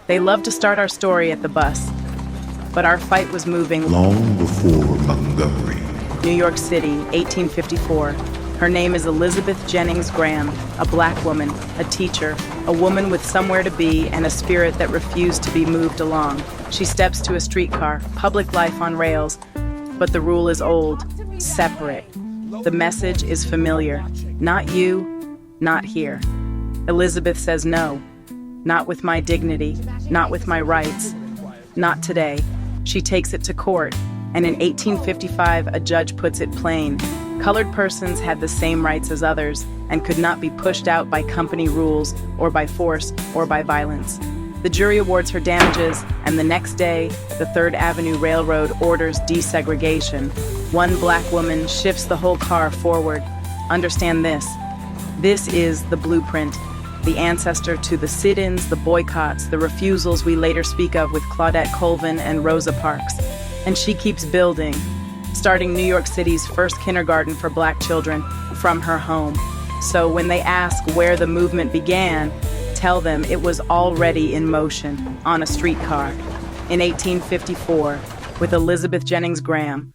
They love to start our story at the bus, but our fight was moving long before Montgomery. New York City, 1854. Her name is Elizabeth Jennings Graham, a black woman, a teacher, a woman with somewhere to be and a spirit that refused to be moved along. She steps to a streetcar, public life on rails, but the rule is old, separate. The message is familiar. Not you, not here. Elizabeth says no. Not with my dignity, not with my rights, not today. She takes it to court, and in 1855 a judge puts it plain. Colored persons had the same rights as others and could not be pushed out by company rules or by force or by violence. The jury awards her damages, and the next day, the Third Avenue Railroad orders desegregation. One black woman shifts the whole car forward. Understand this. This is the blueprint, the ancestor to the sit-ins, the boycotts, the refusals we later speak of with Claudette Colvin and Rosa Parks. And she keeps building, starting New York City's first kindergarten for black children from her home. So when they ask where the movement began, tell them it was already in motion on a streetcar in 1854 with Elizabeth Jennings Graham.